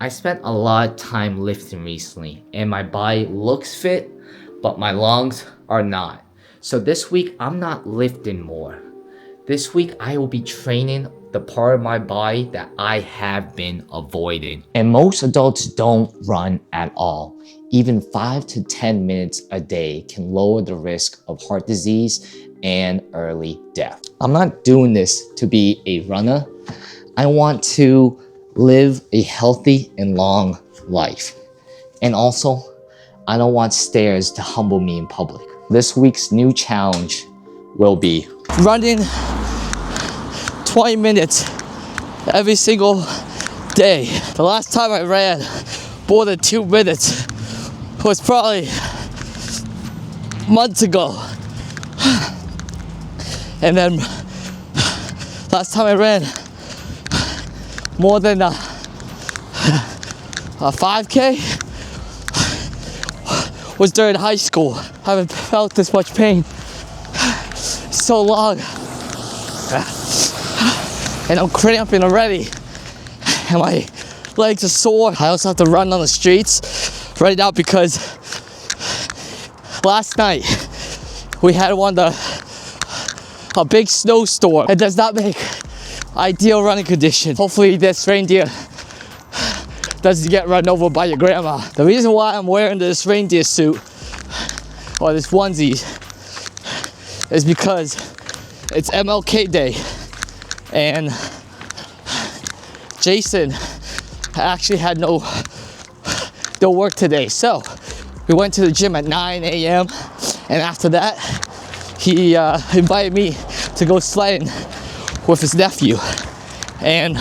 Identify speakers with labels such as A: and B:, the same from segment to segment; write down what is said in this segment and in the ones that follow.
A: I spent a lot of time lifting recently, and my body looks fit, but my lungs are not. So this week, I'm not lifting more. This week, I will be training the part of my body that I have been avoiding. And most adults don't run at all. Even 5 to 10 minutes a day can lower the risk of heart disease and early death. I'm not doing this to be a runner. I want to live a healthy and long life. And also, I don't want stairs to humble me in public. This week's new challenge will be running 20 minutes every single day. The last time I ran more than 2 minutes was probably months ago. And then last time I ran more than a 5K was during high school. I haven't felt this much pain so long. And I'm cramping already. And my legs are sore. I also have to run on the streets right now because last night we had a big snowstorm. It does not make ideal running conditions. Hopefully this reindeer doesn't get run over by your grandma. The reason why I'm wearing this reindeer suit or this onesie is because it's MLK Day and Jason actually had no work today. So we went to the gym at 9 a.m. and after that he invited me to go sledding with his nephew, and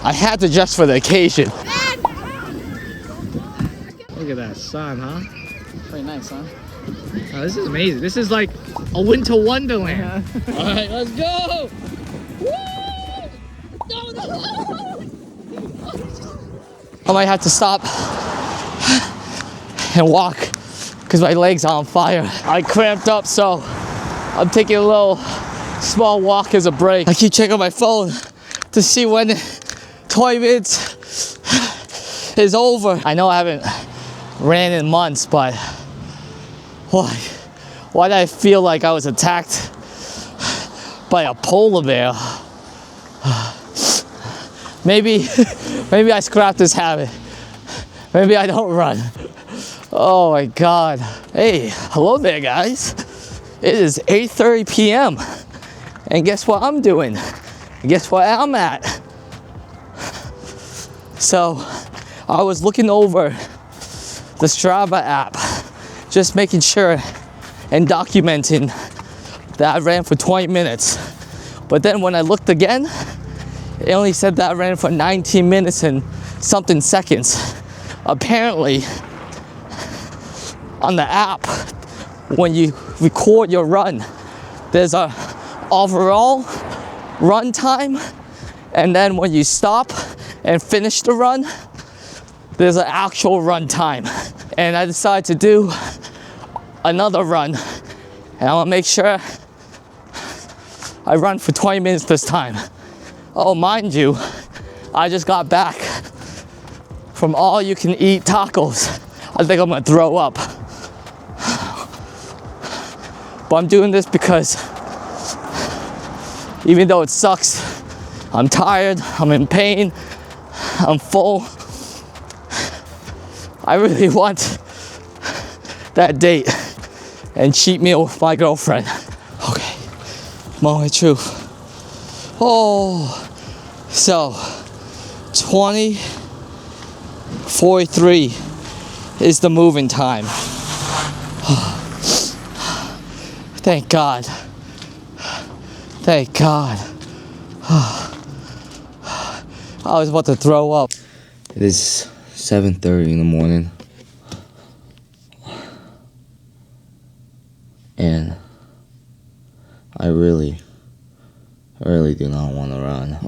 A: I had to dress for the occasion.
B: Look at that sun, huh?
C: Pretty nice, huh?
B: Oh, this is amazing. This is like a winter wonderland.
C: Yeah.
B: All right, let's go.
C: I might have to stop and walk because my legs are on fire. I cramped up, so I'm taking a little small walk as a break. I keep checking my phone to see when 20 minutes is over. I know I haven't ran in months, but why did I feel like I was attacked by a polar bear? Maybe I scrapped this habit. Maybe I don't run. Oh my God. Hey, hello there, guys. It is 8:30 p.m. And guess what I'm doing? And guess what I'm at? So I was looking over the Strava app, just making sure and documenting that I ran for 20 minutes. But then when I looked again, it only said that I ran for 19 minutes and something seconds. Apparently, on the app, when you record your run, there's a overall run time, and then when you stop and finish the run, there's an actual run time. And I decided to do another run, and I want to make sure I run for 20 minutes this time. Oh, mind you, I just got back from all you can eat tacos. I think I'm gonna throw up. But I'm doing this because even though it sucks, I'm tired, I'm in pain, I'm full. I really want that date and cheat meal with my girlfriend. Okay, moment of truth. Oh, so 20:43 is the moving time. Thank God. Thank God. I was about to throw up.
A: It is 7:30 in the morning. And I really do not want to run.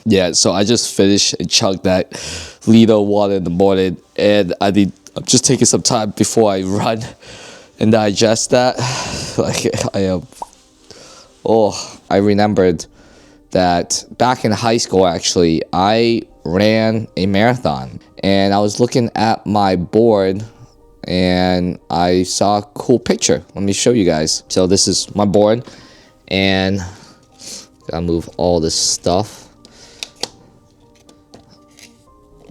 C: Yeah, so I just finished and chugged that liter of water in the morning, and I'm just taking some time before I run and digest that. Like I remembered that back in high school, actually, I ran a marathon. And I was looking at my board and I saw a cool picture. Let me show you guys. So this is my board, and gotta move all this stuff.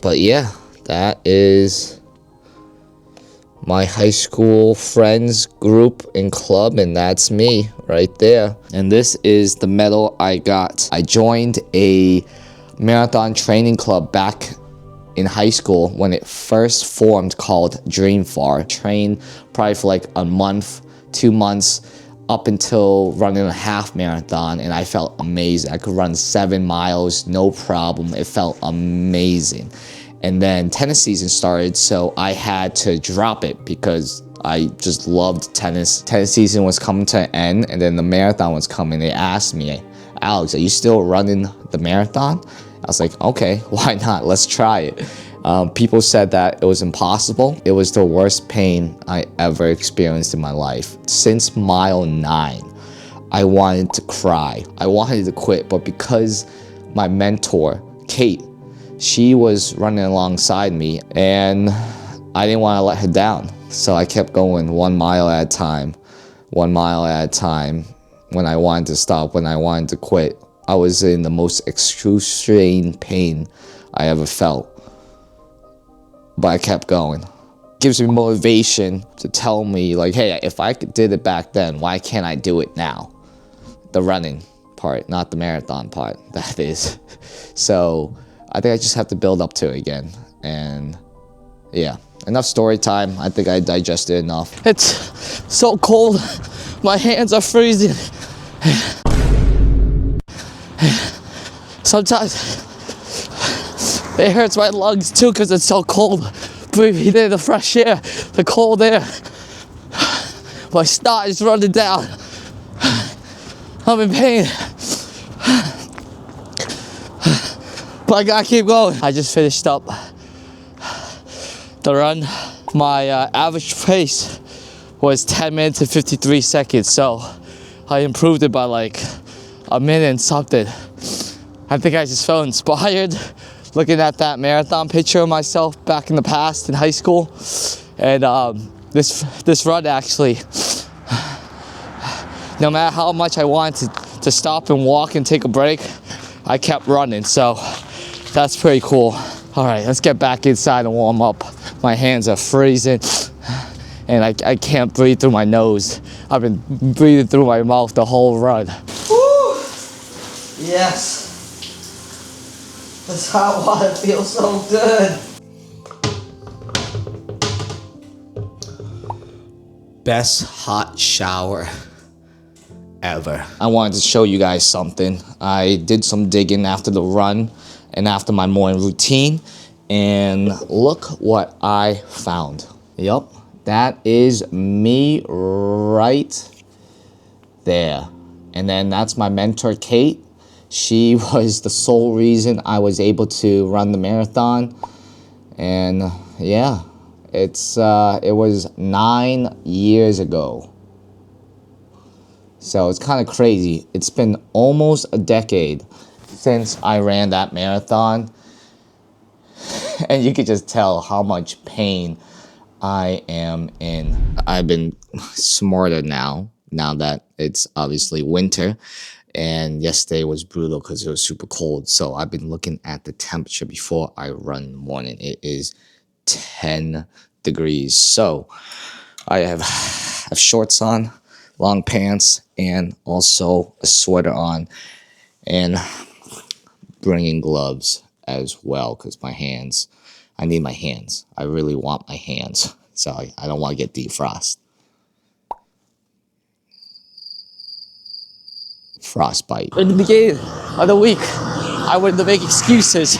C: But yeah, that is my high school friends group and club, and that's me right there. And this is the medal I got. I joined a marathon training club back in high school when it first formed, called Dreamfar. Trained probably for like a month, 2 months, up until running a half marathon, and I felt amazing. I could run 7 miles, no problem. It felt amazing. And then tennis season started, so I had to drop it because I just loved tennis. Tennis season was coming to an end, and then the marathon was coming. They asked me, Alex, are you still running the marathon? I was like, okay, why not? Let's try it. People said that it was impossible. It was the worst pain I ever experienced in my life. Since mile 9, I wanted to cry. I wanted to quit, but because my mentor, Kate, she was running alongside me, and I didn't want to let her down. So I kept going 1 mile at a time, 1 mile at a time. When I wanted to stop, when I wanted to quit, I was in the most excruciating pain I ever felt. But I kept going. It gives me motivation to tell me, like, hey, if I did it back then, why can't I do it now? The running part, not the marathon part, that is. So I think I just have to build up to it again. And yeah, enough story time. I think I digested enough. It's so cold. My hands are freezing. Sometimes it hurts my lungs too because it's so cold. Breathing in the fresh air, the cold air. My snot is running down. I'm in pain. But I gotta keep going. I just finished up the run. My average pace was 10 minutes and 53 seconds, so I improved it by like a minute and something. I think I just felt inspired looking at that marathon picture of myself back in the past in high school. And this run actually, no matter how much I wanted to stop and walk and take a break, I kept running, so that's pretty cool. All right, let's get back inside and warm up. My hands are freezing, and I can't breathe through my nose. I've been breathing through my mouth the whole run.
D: Woo! Yes. This hot water feels so good.
C: Best hot shower ever. I wanted to show you guys something. I did some digging after the run and after my morning routine, and look what I found. Yup, that is me right there. And then that's my mentor, Kate. She was the sole reason I was able to run the marathon. And yeah, it was 9 years ago. So it's kind of crazy. It's been almost a decade since I ran that marathon. And you could just tell how much pain I am in. I've been smarter now that it's obviously winter. And yesterday was brutal because it was super cold. So I've been looking at the temperature before I run in the morning. It is 10 degrees. So I have shorts on, long pants, and also a sweater on. And bringing gloves as well because my hands, I need my hands. I really want my hands. So I don't want to get defrost. Frostbite. In the beginning of the week, I wanted to make excuses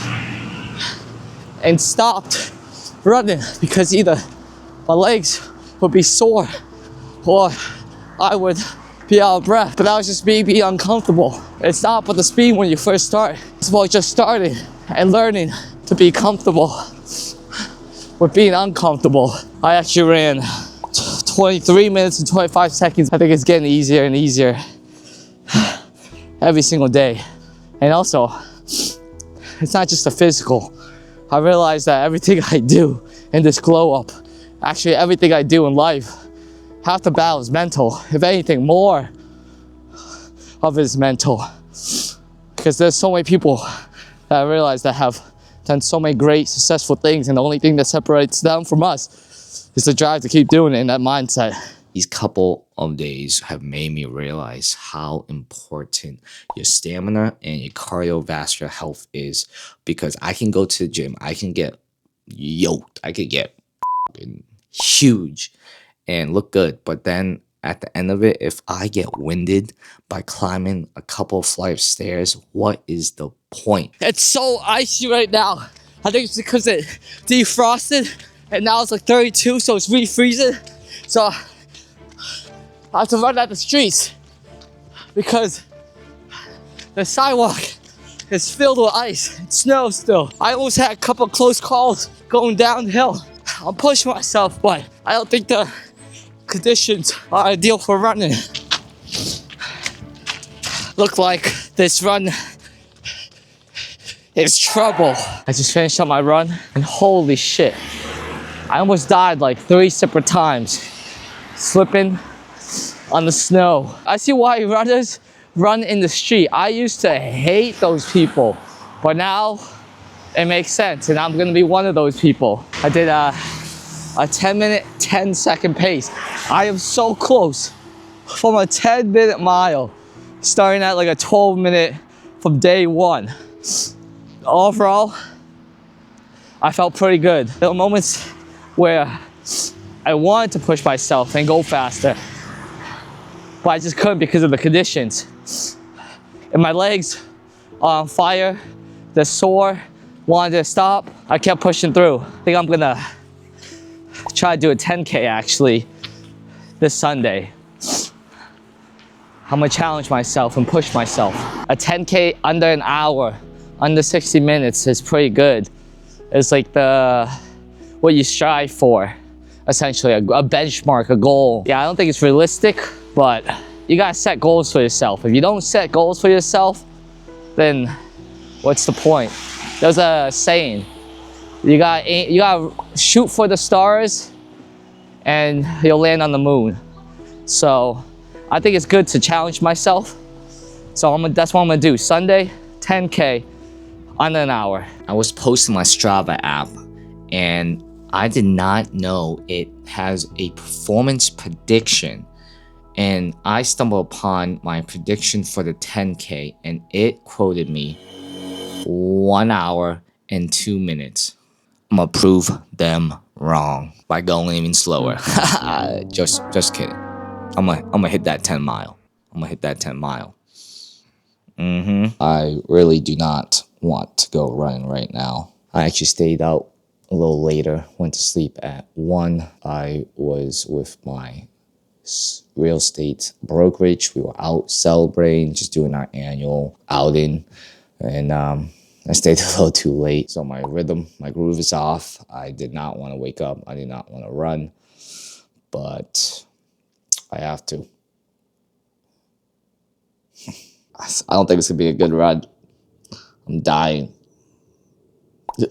C: and stopped running because either my legs would be sore or I would be out of breath. But that was just me being uncomfortable. It's not about the speed when you first start. It's about just starting and learning to be comfortable with being uncomfortable. I actually ran 23 minutes and 25 seconds. I think it's getting easier and easier every single day. And also, it's not just the physical. I realized that everything I do in this glow up, actually everything I do in life, half the battle is mental. If anything, more of it is mental. Because there's so many people that I realize that have done so many great, successful things, and the only thing that separates them from us is the drive to keep doing it in that mindset.
A: These couple of days have made me realize how important your stamina and your cardiovascular health is, because I can go to the gym, I can get yoked, I could get huge and look good, but then at the end of it, if I get winded by climbing a couple flight of stairs, what is the point?
C: It's so icy right now. I think it's because it defrosted and now it's like 32, so it's refreezing. So I have to run out the streets because the sidewalk is filled with ice. It snows still. I almost had a couple of close calls going downhill. I'm pushing myself, but I don't think the conditions are ideal for running. Look like this run is trouble. I just finished up my run and holy shit. I almost died like 3 separate times, slipping on the snow. I see why runners run in the street. I used to hate those people, but now it makes sense, and I'm gonna be one of those people. I did a 10-minute, 10-second pace. I am so close from a 10-minute mile, starting at like a 12-minute from day one. Overall, I felt pretty good. There were moments where I wanted to push myself and go faster, but I just couldn't because of the conditions. And my legs are on fire, they're sore, wanted to stop. I kept pushing through. I think I'm gonna try to do a 10K actually this Sunday. I'm gonna challenge myself and push myself. A 10K under an hour, under 60 minutes is pretty good. It's like what you strive for, essentially, a benchmark, a goal. Yeah, I don't think it's realistic, but you gotta set goals for yourself. If you don't set goals for yourself, then what's the point? There's a saying, you gotta shoot for the stars and you'll land on the moon. So I think it's good to challenge myself. So that's what I'm gonna do. Sunday, 10K, under an hour.
A: I was posting my Strava app and I did not know it has a performance prediction. And I stumbled upon my prediction for the 10K and it quoted me 1 hour and 2 minutes. I'm gonna prove them wrong by going even slower. just kidding. I'm gonna hit that 10 mile. I'm gonna hit that 10 mile. I really do not want to go running right now. I actually stayed out a little later, went to sleep at 1. I was with my real estate brokerage. We were out celebrating, just doing our annual outing. And I stayed a little too late. So my rhythm, my groove is off. I did not want to wake up. I did not want to run, but I have to. I don't think it's gonna be a good run. I'm dying. I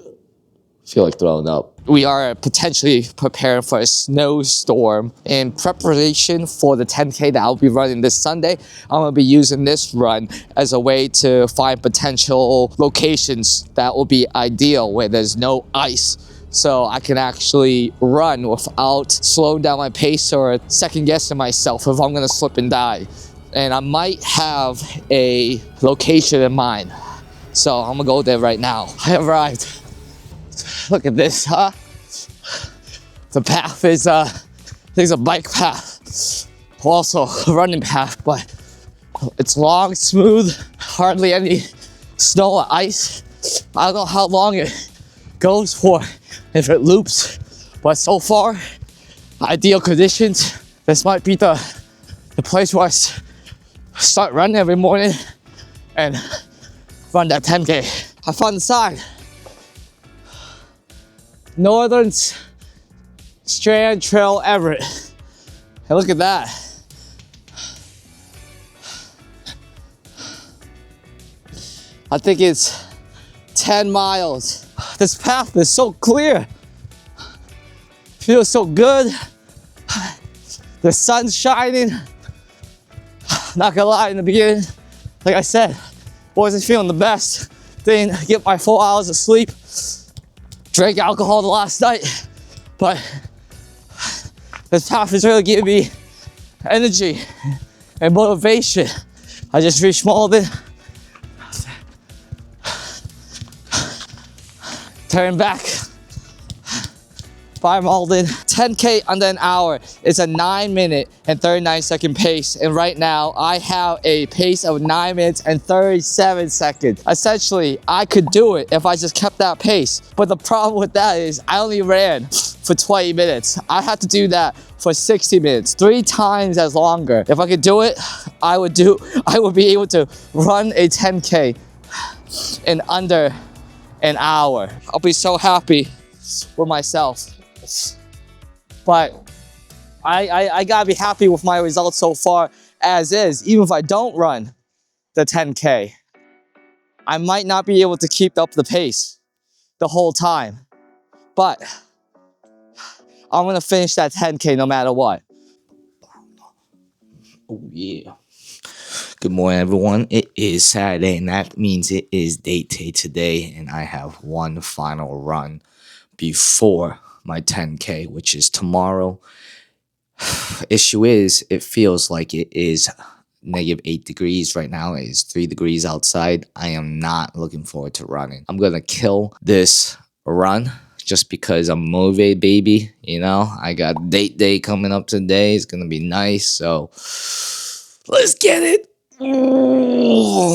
A: feel like throwing up.
C: We are potentially preparing for a snowstorm. In preparation for the 10K that I'll be running this Sunday, I'm gonna be using this run as a way to find potential locations that will be ideal where there's no ice. So I can actually run without slowing down my pace or second guessing myself if I'm gonna slip and die. And I might have a location in mind. So I'm gonna go there right now. I arrived. Look at this, huh? The path is, there's a bike path. Also a running path, but it's long, smooth, hardly any snow or ice. I don't know how long it goes for, if it loops, but so far, ideal conditions. This might be the place where I start running every morning and run that 10K. I found the sign. Northern Strand Trail Everett. Hey, look at that. I think it's 10 miles. This path is so clear. Feels so good. The sun's shining. Not gonna lie, in the beginning, like I said, wasn't feeling the best. Didn't get my 4 hours of sleep. Drank alcohol the last night. But this path is really giving me energy and motivation. I just reached Malden. Turn back by Malden. 10K under an hour is a 9-minute and 39-second pace. And right now I have a pace of 9 minutes and 37 seconds. Essentially, I could do it if I just kept that pace. But the problem with that is I only ran for 20 minutes. I had to do that for 60 minutes, 3 times as longer. If I could do it, I would be able to run a 10K in under an hour. I'll be so happy with myself. But I gotta be happy with my results so far as is. Even if I don't run the 10K, I might not be able to keep up the pace the whole time. But I'm gonna finish that 10K no matter what.
A: Oh yeah. Good morning, everyone. It is Saturday, and that means it is date day today, and I have one final run before my 10K, which is tomorrow. Issue is, it feels like it is -8 degrees right now. It is 3 degrees outside. I am not looking forward to running. I'm gonna kill this run just because I'm motivated, baby. You know, I got date day coming up today. It's gonna be nice, so let's get it. Ooh,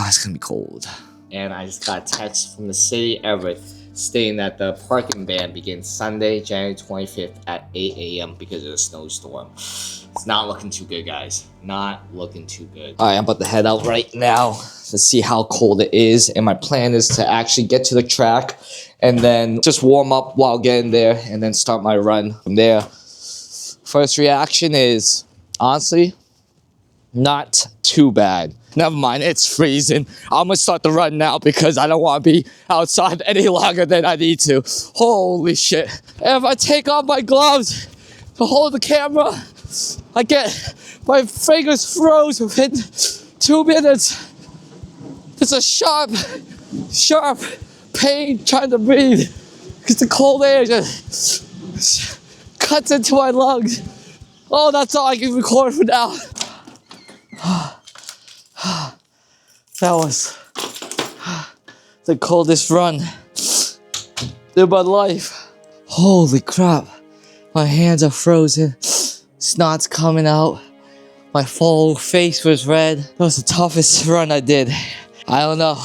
A: it's gonna be cold. And I just got a text from the city of Everett stating that the parking ban begins Sunday, January 25th at 8 a.m. because of the snowstorm. It's not looking too good, guys. Not looking too good. All right, I'm about to head out right now to see how cold it is. And my plan is to actually get to the track and then just warm up while getting there and then start my run from there. First reaction is, honestly, not too bad. Never mind, it's freezing. I'm gonna start the run now because I don't want to be outside any longer than I need to. Holy shit. And if I take off my gloves to hold the camera, my fingers froze within 2 minutes. It's a sharp pain trying to breathe because the cold air just cuts into my lungs. Oh, that's all I can record for now. That was the coldest run in my life. Holy crap. My hands are frozen. Snot's coming out. My whole face was red. That was the toughest run I did. I don't know.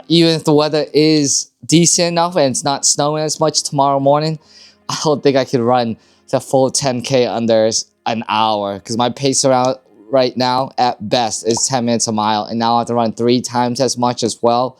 A: Even if the weather is decent enough and it's not snowing as much tomorrow morning, I don't think I could run the full 10K under an hour because my pace around right now at best is 10 minutes a mile, and now I have to run 3 times as much as well.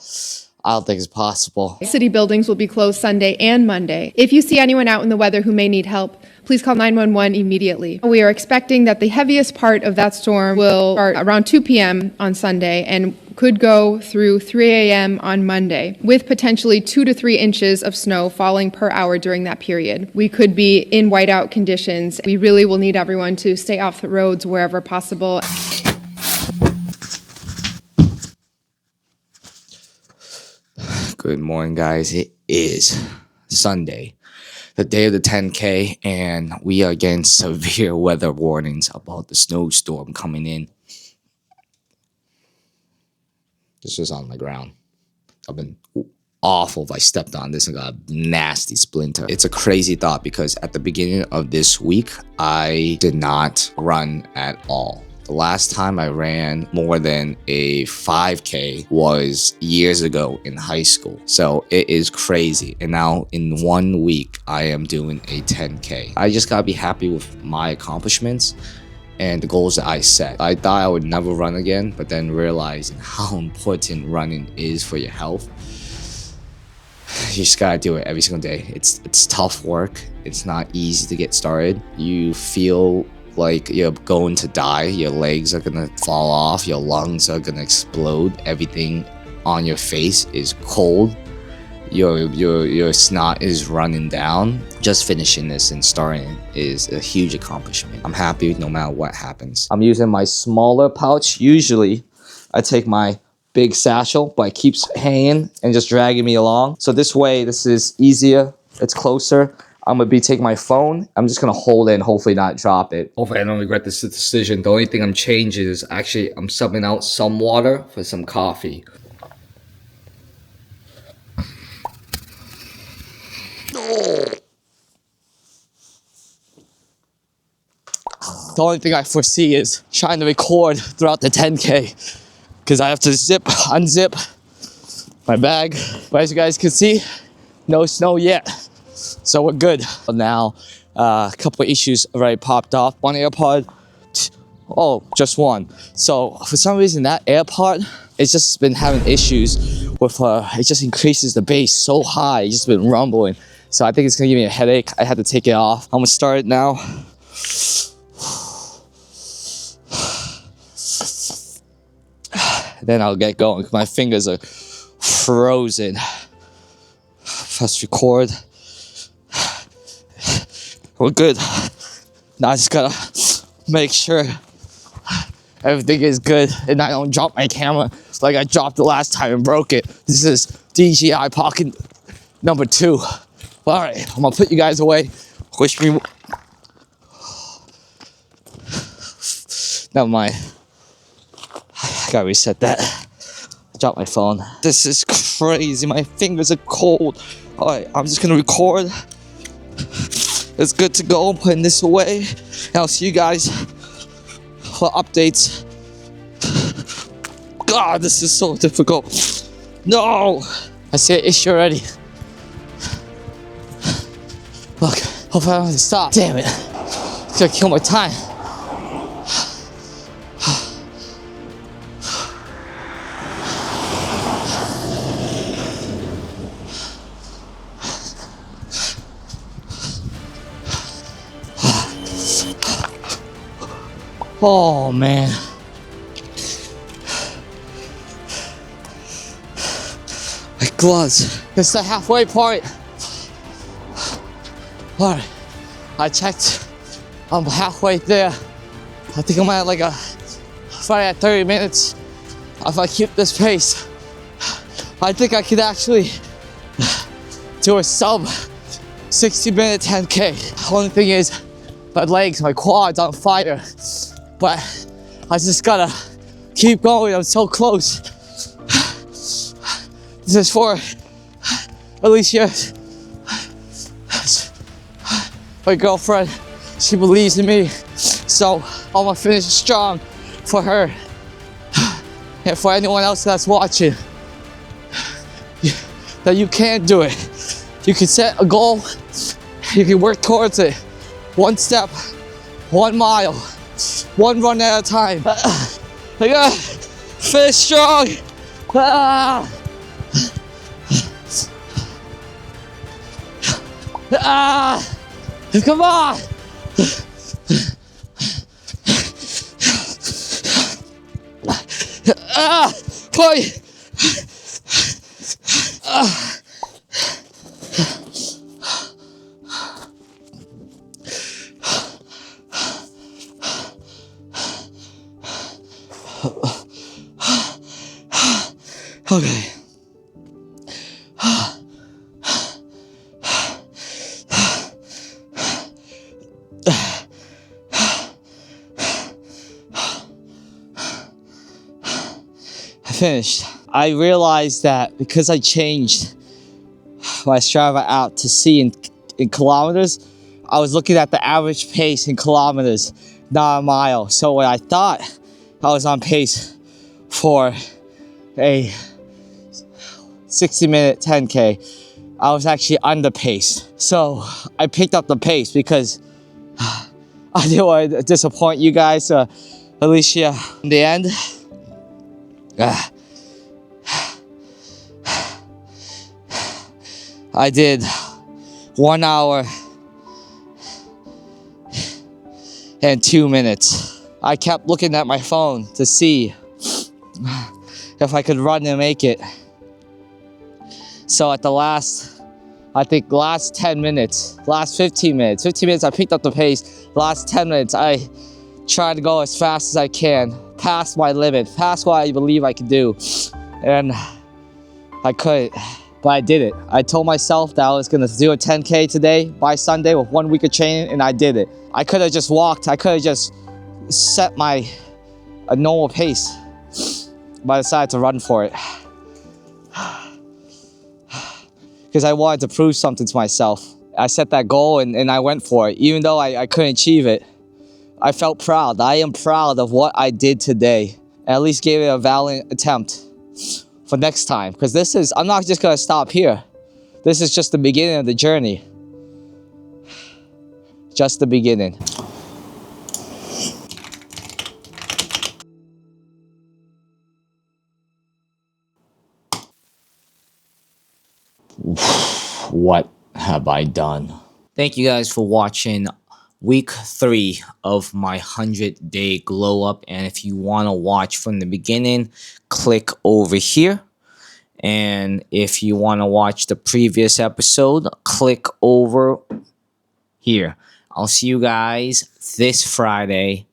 A: I don't think it's possible.
E: City buildings will be closed Sunday and Monday. If you see anyone out in the weather who may need help, please call 911 immediately. We are expecting that the heaviest part of that storm will start around 2 p.m. on Sunday and could go through 3 a.m. on Monday, with potentially 2 to 3 inches of snow falling per hour during that period. We could be in whiteout conditions. We really will need everyone to stay off the roads wherever possible.
A: Good morning, guys. It is Sunday, the day of the 10K, and we are getting severe weather warnings about the snowstorm coming in. This is on the ground. I've been awful if I stepped on this and got a nasty splinter. It's a crazy thought because at the beginning of this week, I did not run at all. The last time I ran more than a 5K was years ago in high school. So it is crazy. And now in 1 week, I am doing a 10K. I just gotta be happy with my accomplishments and the goals that I set. I thought I would never run again, but then realizing how important running is for your health. You just gotta do it every single day. It's tough work. It's not easy to get started. You feel look like you're going to die. Your legs are gonna fall off. Your lungs are gonna explode. Everything on your face is cold. Your snot is running down. Just finishing this and starting it is a huge accomplishment. I'm happy no matter what happens. I'm using my smaller pouch. Usually, I take my big satchel, but it keeps hanging and just dragging me along. So this way, this is easier. It's closer. I'm gonna be taking my phone. I'm just gonna hold it and hopefully not drop it. Hopefully I don't regret this decision. The only thing I'm changing is actually I'm subbing out some water for some coffee.
C: The only thing I foresee is trying to record throughout the 10K because I have to unzip my bag. But as you guys can see, no snow yet, so we're good. Now, a couple of issues already popped off. One AirPod, just one. So for some reason that AirPod, it's just been having issues with, it just increases the bass so high, it's just been rumbling. So I think it's gonna give me a headache. I had to take it off. I'm gonna start it now. Then I'll get going. My fingers are frozen. Press record. We're good. Now I just gotta make sure everything is good and I don't drop my camera like I dropped the last time and broke it. This is DJI Pocket number 2. All right, I'm gonna put you guys away. Wish me. Never mind. I gotta reset that. I dropped my phone. This is crazy. My fingers are cold. All right, I'm just gonna record. It's good to go. I'm putting this away. And I'll see you guys for updates. God, this is so difficult. No! I see an issue already. Look, hopefully I don't have to stop. Damn it. It's gonna kill my time. Oh man. My gloves. It's the halfway part. Alright. I checked. I'm halfway there. I think I'm at like probably at 30 minutes. If I keep this pace, I think I could actually do a sub 60-minute 10K. Only thing is, my legs, my quads on fire. But I just gotta keep going. I'm so close. This is for Alicia, my girlfriend. She believes in me, so I'm gonna finish strong for her and for anyone else that's watching. That you can do it. You can set a goal. You can work towards it. One step, 1 mile. One run at a time. I gotta finish strong. Come on. Point. Okay. I finished. I realized that because I changed my Strava app to see in kilometers, I was looking at the average pace in kilometers, not a mile. So when I thought I was on pace for a 60-minute 10K, I was actually under pace. So I picked up the pace because I didn't want to disappoint you guys. Alicia, in the end, I did 1 hour and 2 minutes. I kept looking at my phone to see if I could run and make it. So at the last 10 minutes, last 15 minutes, I picked up the pace. Last 10 minutes, I tried to go as fast as I can, past my limit, past what I believe I could do. And I couldn't, but I did it. I told myself that I was gonna do a 10K today by Sunday with 1 week of training, and I did it. I could have just walked. I could have just set a normal pace, but I decided to run for it. Because I wanted to prove something to myself. I set that goal and I went for it. Even though I couldn't achieve it, I felt proud. I am proud of what I did today. And at least gave it a valiant attempt for next time. Because I'm not just gonna stop here. This is just the beginning of the journey. Just the beginning.
A: What have I done? Thank you guys for watching week 3 of my 100-day glow up. And if you want to watch from the beginning, click over here. And if you want to watch the previous episode, click over here. I'll see you guys this Friday.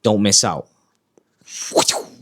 A: Don't miss out.